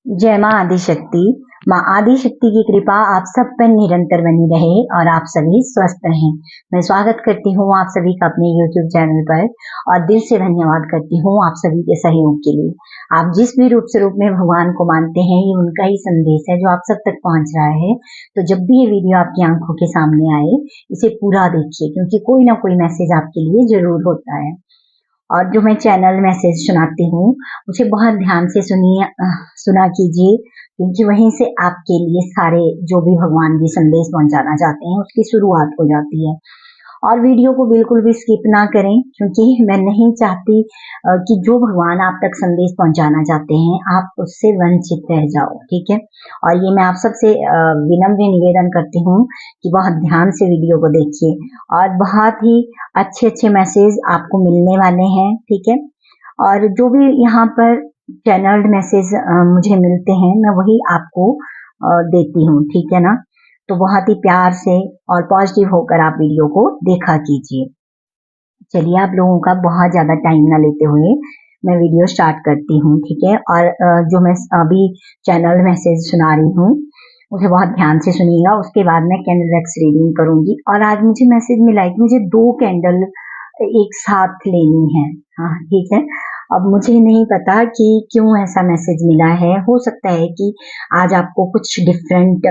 जय माँ आदिशक्ति। माँ आदिशक्ति की कृपा आप सब पर निरंतर बनी रहे और आप सभी स्वस्थ रहें। मैं स्वागत करती हूँ आप सभी का अपने YouTube चैनल पर और दिल से धन्यवाद करती हूँ आप सभी के सहयोग के लिए। आप जिस भी रूप से रूप में भगवान को मानते हैं, ये उनका ही संदेश है जो आप सब तक पहुँच रहा है। तो जब भी ये वीडियो आपकी आंखों के सामने आए, इसे पूरा देखिए, क्योंकि कोई ना कोई मैसेज आपके लिए जरूर होता है। और जो मैं चैनल मैसेज सुनाती हूँ उसे बहुत ध्यान से सुना कीजिए, क्योंकि वहीं से आपके लिए सारे जो भी भगवान जी संदेश पहुंचाना चाहते हैं उसकी शुरुआत हो जाती है। और वीडियो को बिल्कुल भी स्किप ना करें, क्योंकि मैं नहीं चाहती कि जो भगवान आप तक संदेश पहुंचाना चाहते हैं आप उससे वंचित रह जाओ। ठीक है। और ये मैं आप सबसे विनम्र निवेदन करती हूँ कि बहुत ध्यान से वीडियो को देखिए और बहुत ही अच्छे अच्छे मैसेज आपको मिलने वाले हैं। ठीक है। और जो भी यहाँ पर चैनल्ड मैसेज मुझे मिलते हैं मैं वही आपको देती हूँ। ठीक है ना। तो बहुत ही प्यार से और पॉजिटिव होकर आप वीडियो को देखा कीजिए। चलिए, आप लोगों का बहुत ज्यादा टाइम ना लेते हुए मैं वीडियो स्टार्ट करती हूँ। ठीक है। और जो मैं अभी चैनल मैसेज सुना रही हूँ उसे बहुत ध्यान से सुनिएगा। उसके बाद मैं कैंडल वैक्स रीडिंग करूंगी। और आज मुझे मैसेज मिला है कि मुझे 2 कैंडल एक साथ लेनी है। हाँ, ठीक है। अब मुझे नहीं पता कि क्यों ऐसा मैसेज मिला है। हो सकता है कि आज आपको कुछ डिफरेंट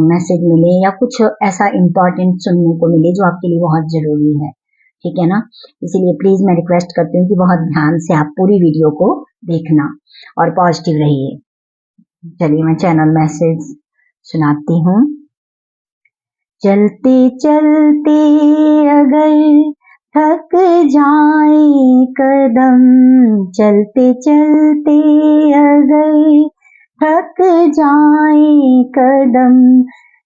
मैसेज मिले या कुछ ऐसा इम्पोर्टेंट सुनने को मिले जो आपके लिए बहुत जरूरी है। ठीक है ना। इसीलिए प्लीज मैं रिक्वेस्ट करती हूँ कि बहुत ध्यान से आप पूरी वीडियो को देखना और पॉजिटिव रहिए। चलिए, मैं चैनल मैसेज सुनाती हूँ। चलते चलते अगर थक जाए कदम, चलते चलते अगर थक जाए कदम,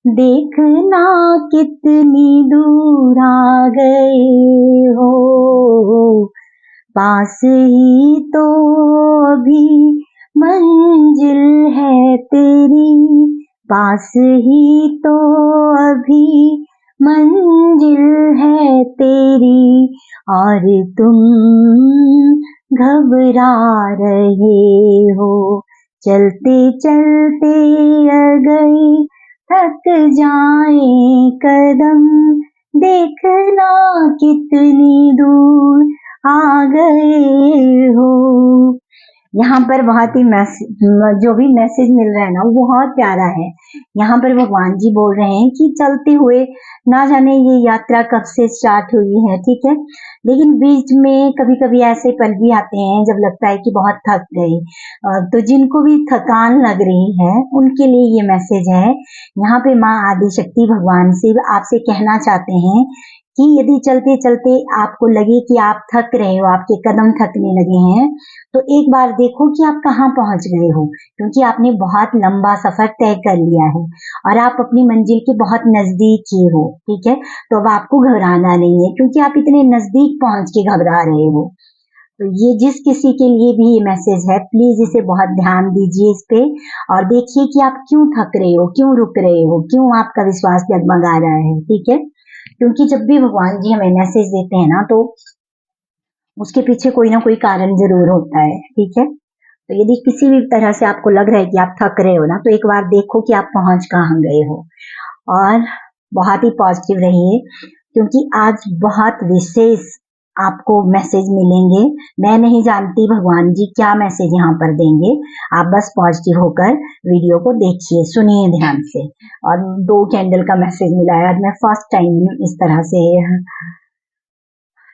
देखना कितनी दूर आ गए हो, पास ही तो अभी मंजिल है तेरी, पास ही तो अभी मंजिल है तेरी, और तुम घबरा रहे हो। चलते चलते अगर थक जाए कदम, देखना कितनी दूर आ गए हो। यहाँ पर बहुत ही जो भी मैसेज मिल रहा है ना वो बहुत प्यारा है। यहाँ पर भगवान जी बोल रहे हैं कि चलते हुए ना जाने ये यात्रा कब से स्टार्ट हुई है। ठीक है। लेकिन बीच में कभी कभी ऐसे पल भी आते हैं जब लगता है कि बहुत थक गए। तो जिनको भी थकान लग रही है उनके लिए ये मैसेज है। यहाँ पे माँ आदिशक्ति भगवान से आपसे कहना चाहते हैं कि यदि चलते चलते आपको लगे कि आप थक रहे हो, आपके कदम थकने लगे हैं, तो एक बार देखो कि आप कहाँ पहुंच गए हो, क्योंकि आपने बहुत लंबा सफर तय कर लिया है और आप अपनी मंजिल के बहुत नजदीक ही हो। ठीक है। तो अब आपको घबराना नहीं है, क्योंकि आप इतने नजदीक पहुंच के घबरा रहे हो। तो ये जिस किसी के लिए भी ये मैसेज है, प्लीज इसे बहुत ध्यान दीजिए इस पे और देखिए कि आप क्यों थक रहे हो, क्यों रुक रहे हो, क्यों आपका विश्वास डगमगा रहा है। ठीक है। क्योंकि जब भी भगवान जी हमें मैसेज देते हैं ना, तो उसके पीछे कोई ना कोई कारण जरूर होता है। ठीक है। तो यदि किसी भी तरह से आपको लग रहा है कि आप थक रहे हो ना, तो एक बार देखो कि आप पहुंच कहाँ गए हो और बहुत ही पॉजिटिव रहिए, क्योंकि आज बहुत विशेष आपको मैसेज मिलेंगे। मैं नहीं जानती भगवान जी क्या मैसेज यहाँ पर देंगे। आप बस पॉजिटिव होकर वीडियो को देखिए, सुनिए ध्यान से। और 2 कैंडल का मैसेज मिला है। आज मैं फर्स्ट टाइम इस तरह से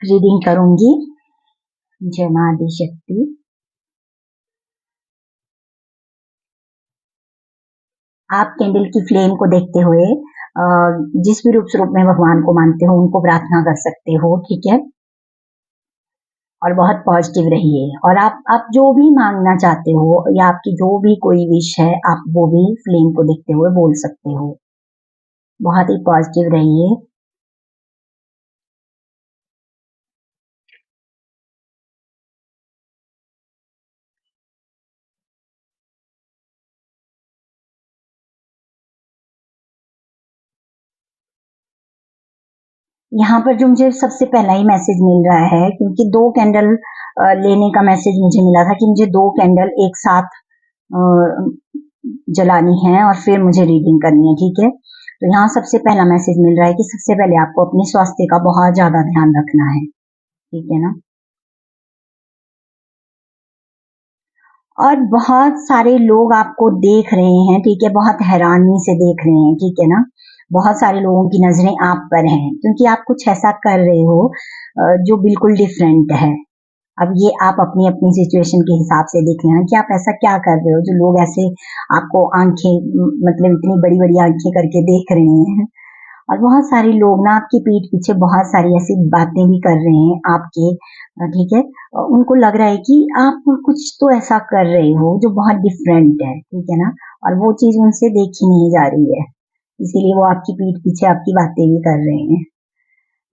रीडिंग करूंगी। जय माँ आदिशक्ति। आप कैंडल की फ्लेम को देखते हुए जिस भी रूप स्वरूप में भगवान को मानते हो उनको प्रार्थना कर सकते हो। ठीक है। और बहुत पॉजिटिव रहिए। और आप जो भी मांगना चाहते हो या आपकी जो भी कोई विश है, आप वो भी फ्लेम को देखते हुए बोल सकते हो। बहुत ही पॉजिटिव रहिए। यहाँ पर जो मुझे सबसे पहला ही मैसेज मिल रहा है, क्योंकि 2 कैंडल लेने का मैसेज मुझे मिला था कि मुझे 2 कैंडल एक साथ जलानी है और फिर मुझे रीडिंग करनी है, ठीक है। तो यहाँ सबसे पहला मैसेज मिल रहा है कि सबसे पहले आपको अपने स्वास्थ्य का बहुत ज्यादा ध्यान रखना है, ठीक है ना। और बहुत सारे लोग आपको देख रहे हैं, ठीक है, बहुत हैरानी से देख रहे हैं, ठीक है ना। बहुत सारे लोगों की नजरें आप पर हैं क्योंकि आप कुछ ऐसा कर रहे हो जो बिल्कुल डिफरेंट है। अब ये आप अपनी अपनी सिचुएशन के हिसाब से देख रहे हैं कि आप ऐसा क्या कर रहे हो जो लोग ऐसे आपको मतलब इतनी बड़ी बड़ी आंखें करके देख रहे हैं। और बहुत सारे लोग ना आपकी पीठ पीछे बहुत सारी ऐसी बातें भी कर रहे हैं आपके, ठीक है। उनको लग रहा है कि आप कुछ तो ऐसा कर रहे हो जो बहुत डिफरेंट है, ठीक है ना। और वो चीज उनसे देखी नहीं जा रही है, इसीलिए वो आपकी पीठ पीछे आपकी बातें भी कर रहे हैं।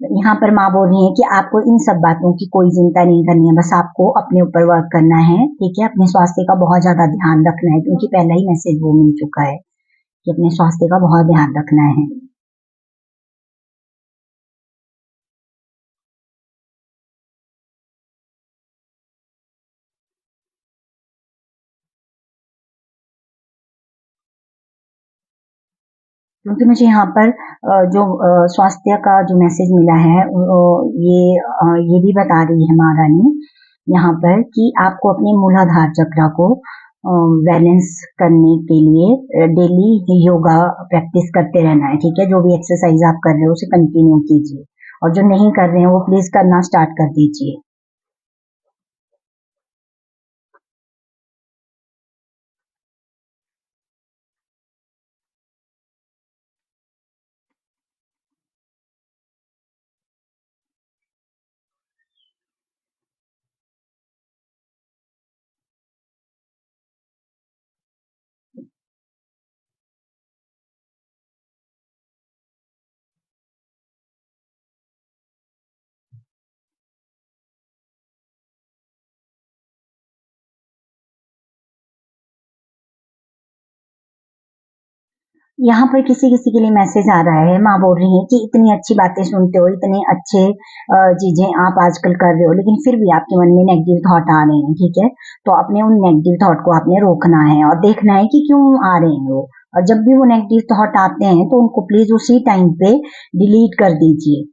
यहाँ पर माँ बोल रही है कि आपको इन सब बातों की कोई चिंता नहीं करनी है, बस आपको अपने ऊपर वर्क करना है, ठीक है। अपने स्वास्थ्य का बहुत ज्यादा ध्यान रखना है क्योंकि पहला ही मैसेज वो मिल चुका है कि अपने स्वास्थ्य का बहुत ध्यान रखना है। क्योंकि मुझे यहाँ पर जो स्वास्थ्य का जो मैसेज मिला है ये भी बता रही है माँ रानी यहाँ पर कि आपको अपने मूलाधार चक्र को बैलेंस करने के लिए डेली योगा प्रैक्टिस करते रहना है, ठीक है। जो भी एक्सरसाइज आप कर रहे हो उसे कंटिन्यू कीजिए और जो नहीं कर रहे हैं वो प्लीज करना स्टार्ट कर दीजिए। यहाँ पर किसी किसी के लिए मैसेज आ रहा है, माँ बोल रही है कि इतनी अच्छी बातें सुनते हो, इतने अच्छे चीजें आप आजकल कर रहे हो, लेकिन फिर भी आपके मन में नेगेटिव थॉट आ रहे हैं, ठीक है। तो अपने उन नेगेटिव थॉट को आपने रोकना है और देखना है कि क्यों आ रहे हैं वो। और जब भी वो नेगेटिव थॉट आते हैं तो उनको प्लीज उसी टाइम पे डिलीट कर दीजिए।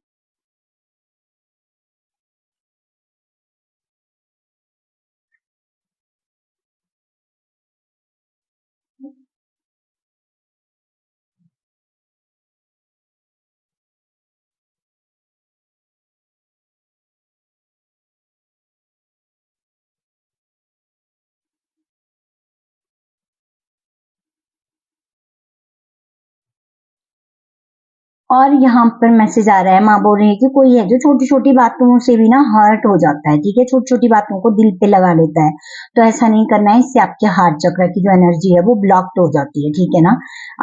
और यहाँ पर मैसेज आ रहा है, माँ बोल रही है कि कोई है जो छोटी छोटी बातों से भी ना हर्ट हो जाता है, ठीक है। छोटी छोटी बातों को दिल पे लगा लेता है, तो ऐसा नहीं करना है, इससे आपके हार्ट चक्र की जो एनर्जी है वो ब्लॉक्ड हो जाती है, ठीक है ना।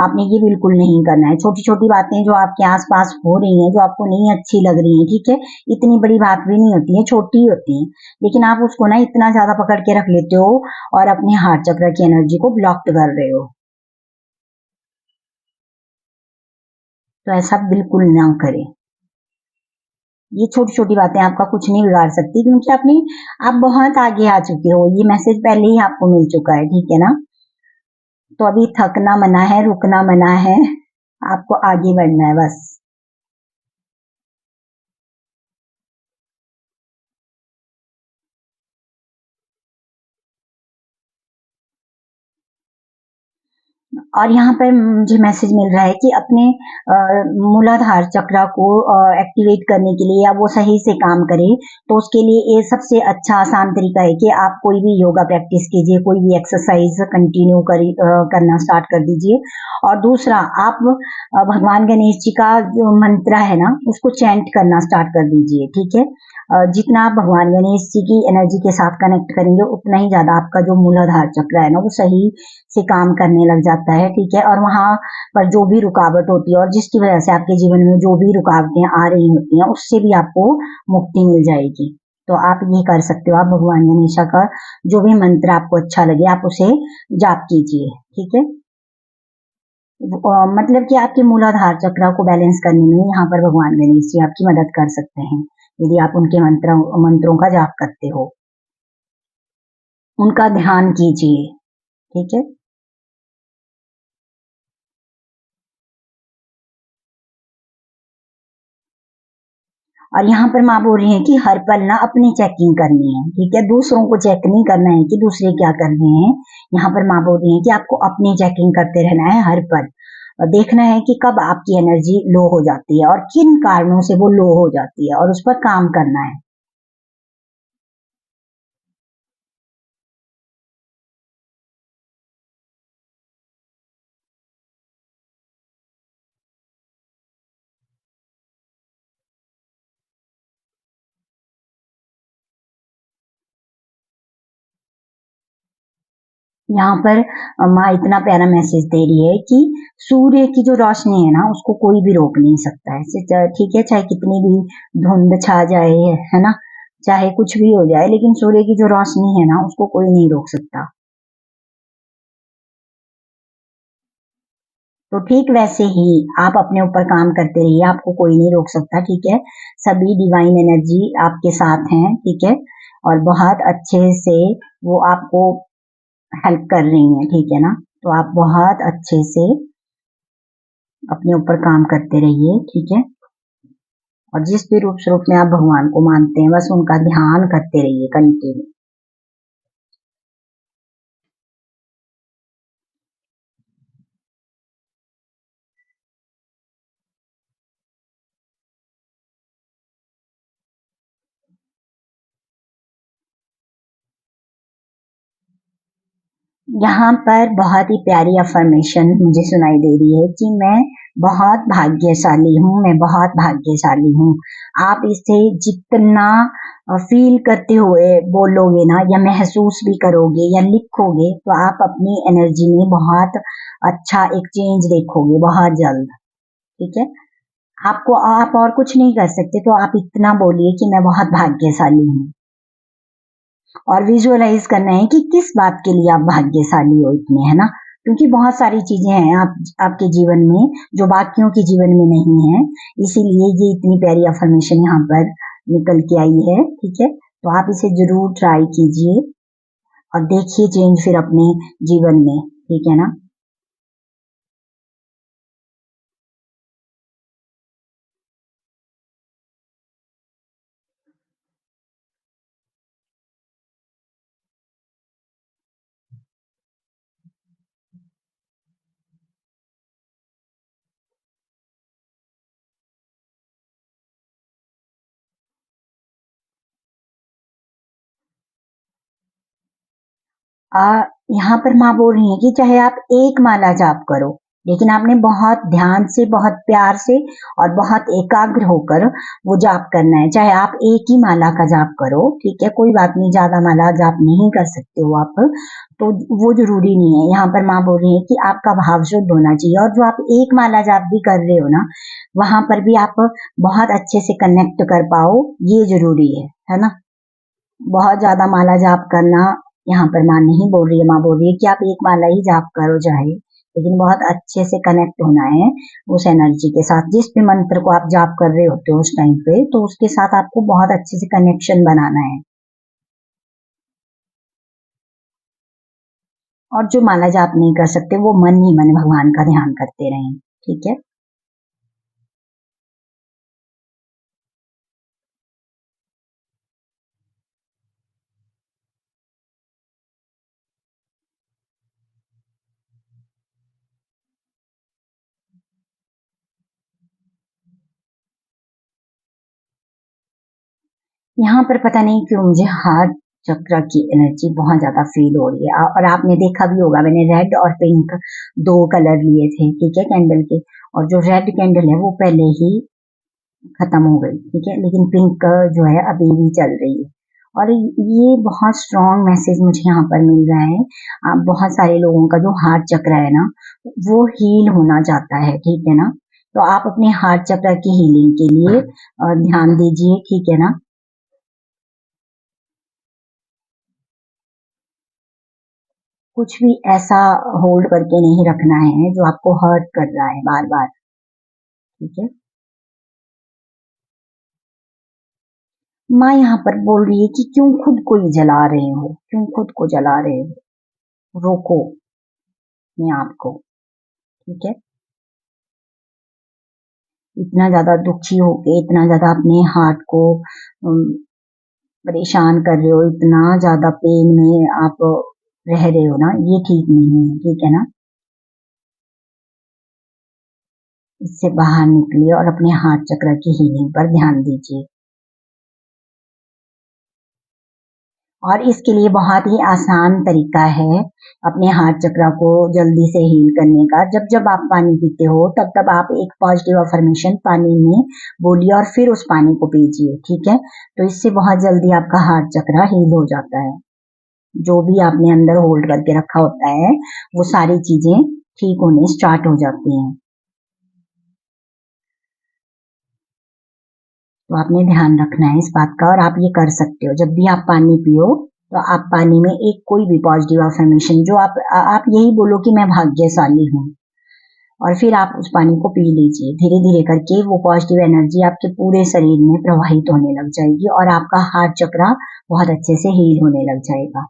आपने ये बिल्कुल नहीं करना है। छोटी छोटी बातें जो आपके आसपास हो रही हैं जो आपको नहीं अच्छी लग रही है, ठीक है, इतनी बड़ी बात भी नहीं होती है, छोटी होती है, लेकिन आप उसको ना इतना ज्यादा पकड़ के रख लेते हो और अपने हार्ट चक्र की एनर्जी को ब्लॉक्ड कर रहे हो। तो ऐसा बिल्कुल ना करें। ये छोटी छोटी बातें आपका कुछ नहीं बिगाड़ सकती क्योंकि आप बहुत आगे आ चुके हो, ये मैसेज पहले ही आपको मिल चुका है, ठीक है ना। तो अभी थकना मना है, रुकना मना है, आपको आगे बढ़ना है बस। और यहाँ पर मुझे मैसेज मिल रहा है कि अपने मूलाधार चक्र को एक्टिवेट करने के लिए या वो सही से काम करे, तो उसके लिए ये सबसे अच्छा आसान तरीका है कि आप कोई भी योगा प्रैक्टिस कीजिए, कोई भी एक्सरसाइज कंटिन्यू करना स्टार्ट कर दीजिए। और दूसरा, आप भगवान गणेश जी का जो मंत्र है ना उसको चैंट करना स्टार्ट कर दीजिए, ठीक है। जितना आप भगवान गणेश जी की एनर्जी के साथ कनेक्ट करेंगे उतना ही ज्यादा आपका जो मूलाधार चक्र है ना वो सही से काम करने लग जाता है, ठीक है। और वहां पर जो भी रुकावट होती है और जिसकी वजह से आपके जीवन में जो भी रुकावटें आ रही होती हैं उससे भी आपको मुक्ति मिल जाएगी। तो आप ये कर सकते हो, आप भगवान गणेश का जो भी मंत्र आपको अच्छा लगे आप उसे जाप कीजिए, ठीक है। मतलब कि आपके मूलाधार चक्र को बैलेंस करने में यहाँ पर भगवान गणेश जी आपकी मदद कर सकते हैं यदि आप उनके मंत्रों का जाप करते हो। उनका ध्यान कीजिए, ठीक है। और यहाँ पर माँ बोल रही है कि हर पल ना अपनी चेकिंग करनी है, ठीक है, दूसरों को चेक नहीं करना है कि दूसरे क्या कर रहे हैं। यहाँ पर माँ बोल रही है कि आपको अपनी चेकिंग करते रहना है हर पल, और देखना है कि कब आपकी एनर्जी लो हो जाती है और किन कारणों से वो लो हो जाती है, और उस पर काम करना है। यहाँ पर माँ इतना प्यारा मैसेज दे रही है कि सूर्य की जो रोशनी है ना, उसको कोई भी रोक नहीं सकता है, ठीक है, चाहे कितनी भी धुंध छा जाए, है ना, चाहे कुछ भी हो जाए, लेकिन सूर्य की जो रोशनी है ना, उसको कोई नहीं रोक सकता। तो ठीक वैसे ही आप अपने ऊपर काम करते रहिए, आपको कोई नहीं रोक सकता, ठीक है। सभी डिवाइन एनर्जी आपके साथ हैं, ठीक है, और बहुत अच्छे से वो आपको हेल्प कर रही हैं, ठीक है ना। तो आप बहुत अच्छे से अपने ऊपर काम करते रहिए, ठीक है, और जिस भी रूप स्वरूप में आप भगवान को मानते हैं, बस उनका ध्यान करते रहिए कंटिन्यू। यहाँ पर बहुत ही प्यारी अफर्मेशन मुझे सुनाई दे रही है कि मैं बहुत भाग्यशाली हूँ, मैं बहुत भाग्यशाली हूँ। आप इसे जितना फील करते हुए बोलोगे ना, या महसूस भी करोगे या लिखोगे, तो आप अपनी एनर्जी में बहुत अच्छा एक चेंज देखोगे बहुत जल्द, ठीक है। आपको आप और कुछ नहीं कर सकते, तो आप इतना बोलिए कि मैं बहुत भाग्यशाली हूँ, और विजुअलाइज करना है कि किस बात के लिए आप भाग्यशाली हो इतने, है ना, क्योंकि बहुत सारी चीजें हैं आपके जीवन में जो बाकियों के जीवन में नहीं है, इसीलिए ये इतनी प्यारी अफर्मेशन यहाँ पर निकल के आई है, ठीक है। तो आप इसे जरूर ट्राई कीजिए और देखिए चेंज फिर अपने जीवन में, ठीक है ना। आ, यहाँ पर माँ बोल रही है कि चाहे आप एक माला जाप करो, लेकिन आपने बहुत ध्यान से, बहुत प्यार से और बहुत एकाग्र होकर वो जाप करना है। चाहे आप एक ही माला का जाप करो, ठीक है, कोई बात नहीं, ज्यादा माला जाप नहीं कर सकते हो आप, तो वो जरूरी नहीं है। यहाँ पर माँ बोल रही है कि आपका भाव शुद्ध होना चाहिए, और जो आप एक माला जाप भी कर रहे हो ना, वहां पर भी आप बहुत अच्छे से कनेक्ट कर पाओ, ये जरूरी है ना। बहुत ज्यादा माला जाप करना यहाँ पर माँ नहीं बोल रही है, माँ बोल रही है कि आप एक माला ही जाप करो चाहे, लेकिन बहुत अच्छे से कनेक्ट होना है उस एनर्जी के साथ। जिस भी मंत्र को आप जाप कर रहे होते हो उस टाइम पे, तो उसके साथ आपको बहुत अच्छे से कनेक्शन बनाना है। और जो माला जाप नहीं कर सकते, वो मन ही मन भगवान का ध्यान करते रहें, ठीक है। यहाँ पर पता नहीं क्यों मुझे हार्ट चक्र की एनर्जी बहुत ज्यादा फील हो रही है, और आपने देखा भी होगा, मैंने रेड और पिंक दो कलर लिए थे, ठीक है, कैंडल के, और जो रेड कैंडल है वो पहले ही खत्म हो गई, ठीक है, लेकिन पिंक जो है अभी भी चल रही है। और ये बहुत स्ट्रॉन्ग मैसेज मुझे यहाँ पर मिल रहा है। बहुत सारे लोगों का जो हार्ट चक्र है ना, वो हील होना चाहता है, ठीक है ना। तो आप अपने हार्ट चक्र की हीलिंग के लिए ध्यान दीजिए, ठीक है ना। कुछ भी ऐसा होल्ड करके नहीं रखना है जो आपको हर्ट कर रहा है बार बार, ठीक है। माँ यहाँ पर बोल रही है कि क्यों खुद को ही जला रहे हो, क्यों खुद को जला रहे हो, रोको अपने आप को, ठीक है। इतना ज्यादा दुखी होके, इतना ज्यादा अपने हार्ट को परेशान कर रहे हो, इतना ज्यादा पेन में आप रह रहे हो ना, ये ठीक नहीं है, ठीक है ना। इससे बाहर निकलिए और अपने हार्ट चक्र की हीलिंग पर ध्यान दीजिए। और इसके लिए बहुत ही आसान तरीका है अपने हार्ट चक्र को जल्दी से हील करने का। जब जब आप पानी पीते हो तब तब आप एक पॉजिटिव अफर्मेशन पानी में बोलिए और फिर उस पानी को पीजिए, ठीक है। तो इससे बहुत जल्दी आपका हार्ट चक्र हील हो जाता है। जो भी आपने अंदर होल्ड करके रखा होता है वो सारी चीजें ठीक होने स्टार्ट हो जाती हैं। तो आपने ध्यान रखना है इस बात का, और आप ये कर सकते हो। जब भी आप पानी पियो तो आप पानी में एक कोई भी पॉजिटिव अफर्मेशन जो आप यही बोलो कि मैं भाग्यशाली हूँ, और फिर आप उस पानी को पी लीजिए। धीरे धीरे करके वो पॉजिटिव एनर्जी आपके पूरे शरीर में प्रवाहित होने लग जाएगी और आपका हार्ट चक्र बहुत अच्छे से हील होने लग जाएगा।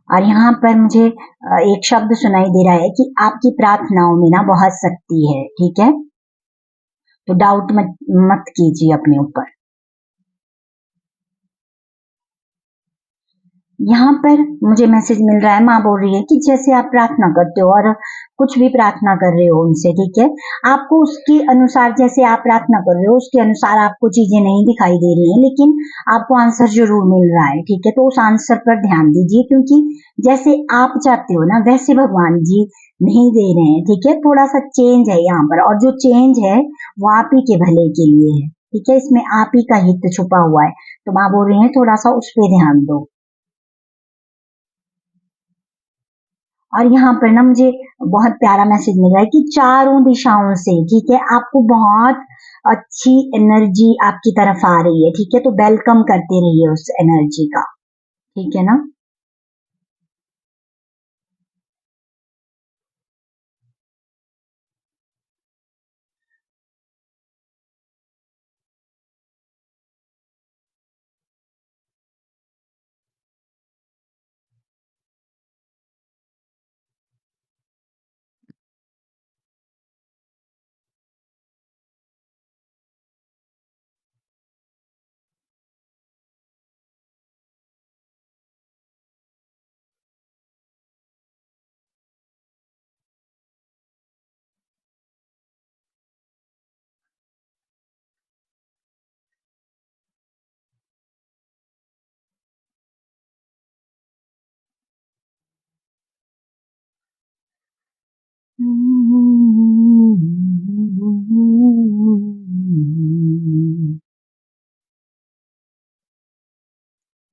और यहाँ पर मुझे एक शब्द सुनाई दे रहा है कि आपकी प्रार्थनाओं में ना बहुत शक्ति है, ठीक है। तो डाउट मत कीजिए अपने ऊपर। यहाँ पर मुझे मैसेज मिल रहा है, माँ बोल रही है कि जैसे आप प्रार्थना करते हो और कुछ भी प्रार्थना कर रहे हो उनसे, ठीक है, आपको उसके अनुसार, जैसे आप प्रार्थना कर रहे हो उसके अनुसार आपको चीजें नहीं दिखाई दे रही हैं, लेकिन आपको आंसर जरूर मिल रहा है, ठीक है। तो उस आंसर पर ध्यान दीजिए, क्योंकि जैसे आप चाहते हो ना वैसे भगवान जी नहीं दे रहे हैं, ठीक है। थोड़ा सा चेंज है यहाँ पर, और जो चेंज है वो आप ही के भले के लिए है, ठीक है। इसमें आप ही का हित छुपा हुआ है। तो माँ बोल रही है थोड़ा सा उस पर ध्यान दो। और यहाँ पर ना मुझे बहुत प्यारा मैसेज मिल रहा है कि चारों दिशाओं से, ठीक है, आपको बहुत अच्छी एनर्जी आपकी तरफ आ रही है, ठीक है। तो वेलकम करते रहिए उस एनर्जी का, ठीक है ना।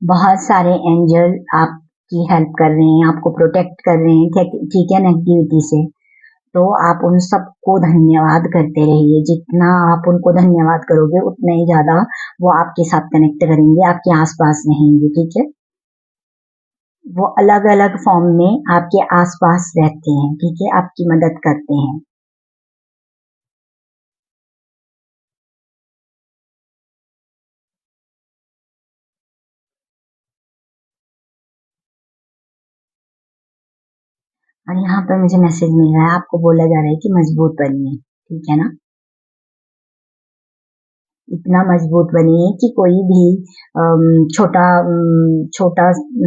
बहुत सारे एंजल आपकी हेल्प कर रहे हैं, आपको प्रोटेक्ट कर रहे हैं, ठीक है, नेगेटिविटी से। तो आप उन सबको धन्यवाद करते रहिए। जितना आप उनको धन्यवाद करोगे उतना ही ज्यादा वो आपके साथ कनेक्ट करेंगे, आपके आसपास रहेंगे, ठीक है। वो अलग अलग फॉर्म में आपके आसपास रहते हैं, ठीक है, आपकी मदद करते हैं। और यहाँ पर मुझे मैसेज मिल रहा है, आपको बोला जा रहा है कि मजबूत बनिए, ठीक है ना। इतना मजबूत बनिए कि कोई भी छोटा छोटा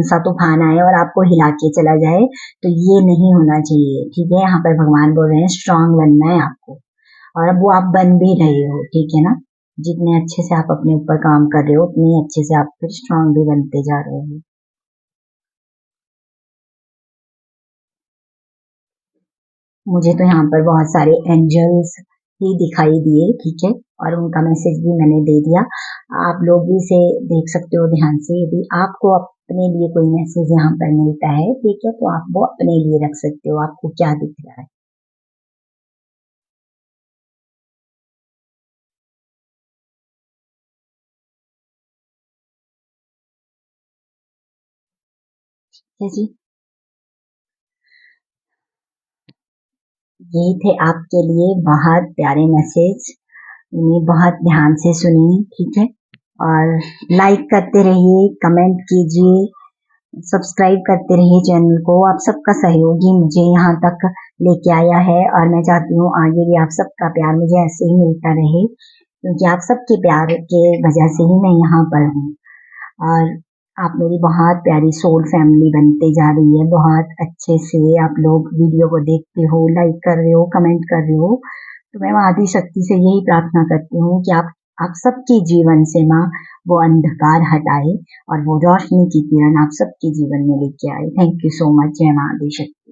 सा तूफान आए और आपको हिला के चला जाए, तो ये नहीं होना चाहिए, ठीक है। यहाँ पर भगवान बोल रहे हैं स्ट्रांग बनना है आपको, और अब वो आप बन भी रहे हो, ठीक है ना। जितने अच्छे से आप अपने ऊपर काम कर रहे हो उतने अच्छे से आप फिर स्ट्रांग भी बनते जा रहे हो। मुझे तो यहाँ पर बहुत सारे एंजल्स ही दिखाई दिए, ठीक है, और उनका मैसेज भी मैंने दे दिया। आप लोग भी इसे देख सकते हो ध्यान से। यदि आपको अपने लिए कोई मैसेज यहाँ पर मिलता है, ठीक है, तो आप वो अपने लिए रख सकते हो। आपको क्या दिख रहा है, ठीक है जी। यही थे आपके लिए बहुत प्यारे मैसेज। इन्हें बहुत ध्यान से सुनिए, ठीक है, और लाइक करते रहिए, कमेंट कीजिए, सब्सक्राइब करते रहिए चैनल को। आप सबका सहयोग ही मुझे यहाँ तक लेके आया है और मैं चाहती हूँ आगे भी आप सबका प्यार मुझे ऐसे ही मिलता रहे, क्योंकि आप सबके प्यार के वजह से ही मैं यहाँ पर हूँ। और आप मेरी बहुत प्यारी सोल फैमिली बनते जा रही है। बहुत अच्छे से आप लोग वीडियो को देखते हो, लाइक कर रहे हो, कमेंट कर रहे हो। तो मैं आदि शक्ति से यही प्रार्थना करती हूँ कि आप सबके जीवन से माँ वो अंधकार हटाए और वो रोशनी की किरण आप सबके जीवन में लेके आए। Thank you so much. जय माँ आदि शक्ति।